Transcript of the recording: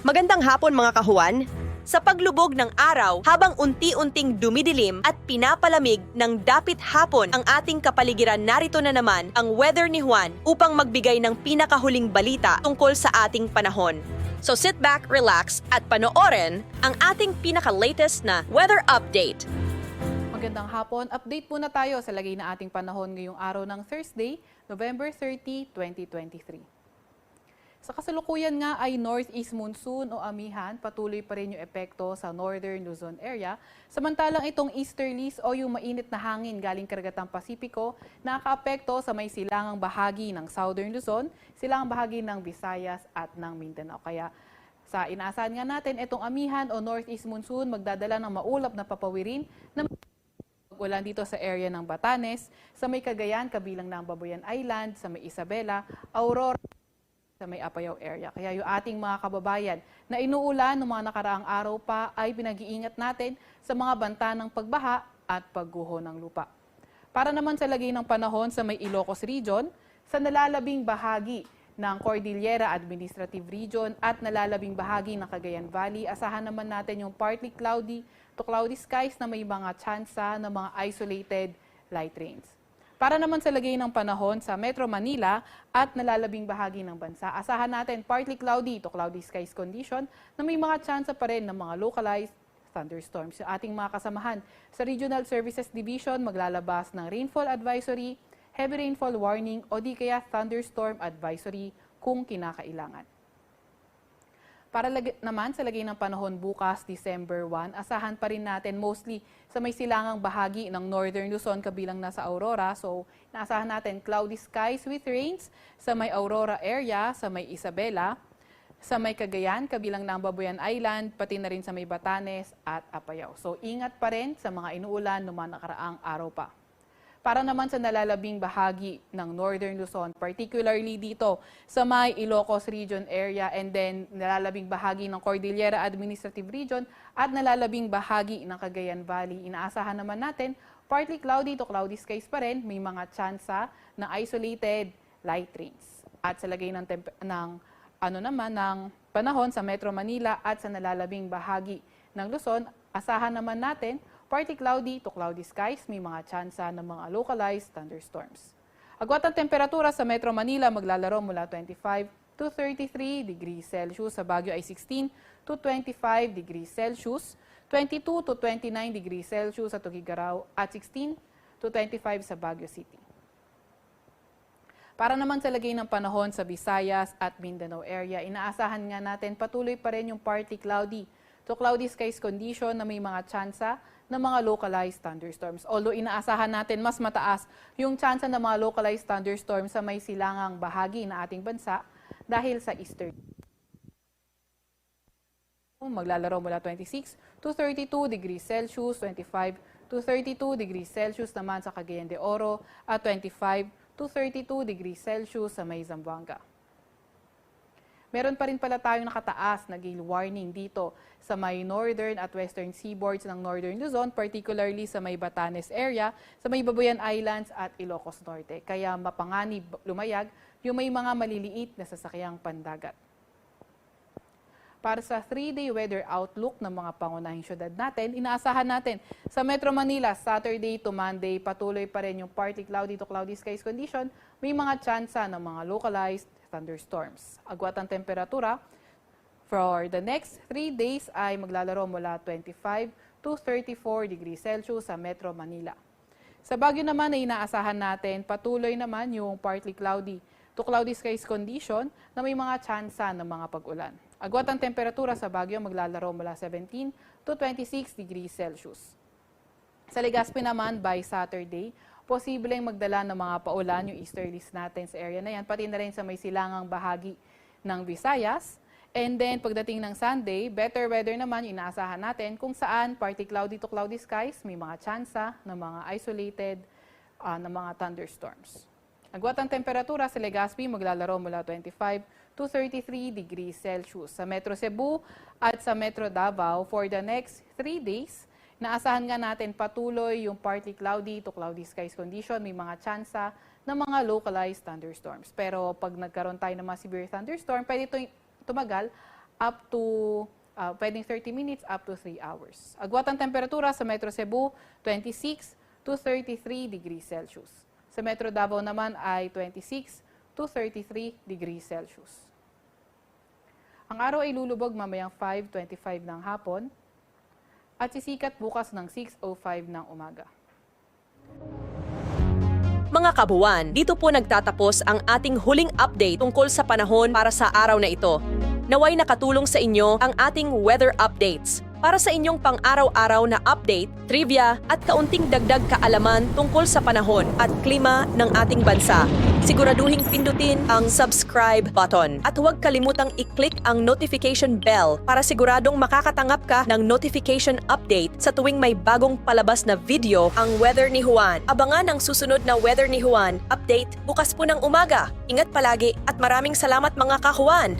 Magandang hapon mga kahuan. Sa paglubog ng araw, habang unti-unting dumidilim at pinapalamig ng dapit hapon ang ating kapaligiran, narito na naman ang weather ni Juan upang magbigay ng pinakahuling balita tungkol sa ating panahon. So sit back, relax at panoorin ang ating pinaka-latest na weather update. Magandang hapon. Update muna tayo sa lagay na ating panahon ngayong araw ng Thursday, November 30, 2023. Sa kasalukuyan nga ay northeast monsoon o amihan, patuloy pa rin yung epekto sa northern Luzon area. Samantalang itong easterlies o yung mainit na hangin galing karagatang Pasipiko, nakakaapekto sa may silangang bahagi ng southern Luzon, silangang bahagi ng Visayas at ng Mindanao. Kaya sa inaasahan nga natin, itong amihan o northeast monsoon magdadala ng maulap na papawirin na ulan dito sa area ng Batanes, sa may Cagayan, kabilang ng Babuyan Island, sa may Isabela, Aurora, sa may Apayao area. Kaya yung ating mga kababayan na inuulan ng mga nakaraang araw pa ay pinag-iingat natin sa mga banta ng pagbaha at pagguho ng lupa. Para naman sa lagay ng panahon sa may Ilocos Region, sa nalalabing bahagi ng Cordillera Administrative Region at nalalabing bahagi ng Cagayan Valley, asahan naman natin yung partly cloudy to cloudy skies na may mga tsansa ng mga isolated light rains. Para naman sa lagay ng panahon sa Metro Manila at nalalabing bahagi ng bansa, asahan natin partly cloudy to cloudy skies condition na may mga tsansa pa rin ng mga localized thunderstorms. Yung ating mga kasamahan sa Regional Services Division maglalabas ng rainfall advisory, heavy rainfall warning o di kaya thunderstorm advisory kung kinakailangan. Para naman sa lagay ng panahon bukas, December 1, asahan pa rin natin mostly sa may silangang bahagi ng Northern Luzon kabilang nasa Aurora. So, naasahan natin cloudy skies with rains sa may Aurora area, sa may Isabela, sa may Cagayan, kabilang ng Babuyan Island, pati na rin sa may Batanes at Apayao. So, ingat pa rin sa mga inuulan ng mga nakaraang araw pa. Para naman sa nalalabing bahagi ng Northern Luzon, particularly dito sa may Ilocos Region area and then nalalabing bahagi ng Cordillera Administrative Region at nalalabing bahagi ng Cagayan Valley, inaasahan naman natin partly cloudy to cloudy skies pa rin, may mga tsansa ng isolated light rains. At sa lagay ng panahon sa Metro Manila at sa nalalabing bahagi ng Luzon, asahan naman natin partly cloudy to cloudy skies, may mga tsansa ng mga localized thunderstorms. Agwat ang temperatura sa Metro Manila maglalaro mula 25 to 33 degrees Celsius, sa Baguio ay 16 to 25 degrees Celsius, 22 to 29 degrees Celsius sa Tuguegarao at 16 to 25 sa Baguio City. Para naman sa lagay ng panahon sa Visayas at Mindanao area, inaasahan nga natin patuloy pa rin yung partly cloudy to cloudy skies condition na may mga tsansa ng mga localized thunderstorms. Although inaasahan natin mas mataas yung tsansa ng mga localized thunderstorms sa may silangang bahagi na ating bansa dahil sa eastern. Maglalaro mula 26 to 32 degrees Celsius, 25 to 32 degrees Celsius naman sa Cagayan de Oro at 25 to 32 degrees Celsius sa may Zamboanga. Meron pa rin pala tayong nakataas na gale warning dito sa may northern at western seaboards ng Northern Luzon, particularly sa may Batanes area, sa may Babuyan Islands at Ilocos Norte. Kaya mapanganib lumayag yung may mga maliliit na sasakyang pandagat. Para sa 3-day weather outlook ng mga pangunahing syudad natin, inaasahan natin sa Metro Manila, Saturday to Monday, patuloy pa rin yung partly cloudy to cloudy skies condition, may mga tsansa ng mga localized thunderstorms. Agwat ang temperatura for the next 3 days ay maglalaro mula 25 to 34 degrees Celsius sa Metro Manila. Sa Baguio naman ay inaasahan natin patuloy naman yung partly cloudy to cloudy skies condition na may mga tsansa ng mga pag-ulan. Agwat ang temperatura sa Baguio maglalaro mula 17 to 26 degrees Celsius. Sa Legazpi naman by Saturday, posibleng magdala ng mga paulan yung easterlies natin sa area na yan, pati na rin sa may silangang bahagi ng Visayas. And then pagdating ng Sunday, better weather naman inaasahan natin kung saan partly cloudy to cloudy skies, may mga tsansa ng mga isolated na mga thunderstorms. Agwat ang temperatura sa Legazpi maglalaro mula 25 to 33 degrees Celsius. Sa Metro Cebu at sa Metro Davao for the next 3 days, naasahan nga natin patuloy yung partly cloudy to cloudy skies condition, may mga tsansa ng mga localized thunderstorms. Pero pag nagkaroon tayo ng mga severe thunderstorm, pwede ito tumagal up to pwedeng 30 minutes up to 3 hours. Agwat ang temperatura sa Metro Cebu, 26 to 33 degrees Celsius. Sa Metro Davao naman ay 26 to 33 degrees Celsius. Ang araw ay lulubog mamayang 5:25 ng hapon at sisikat bukas ng 6:05 ng umaga. Mga kabuuan, dito po nagtatapos ang ating huling update tungkol sa panahon para sa araw na ito. Naway nakatulong sa inyo ang ating weather updates para sa inyong pang-araw-araw na update, trivia at kaunting dagdag kaalaman tungkol sa panahon at klima ng ating bansa. Siguraduhing pindutin ang subscribe button at huwag kalimutang i-click ang notification bell para siguradong makakatanggap ka ng notification update sa tuwing may bagong palabas na video ang Weather ni Juan. Abangan ang susunod na Weather ni Juan update bukas po ng umaga. Ingat palagi at maraming salamat mga kahuan!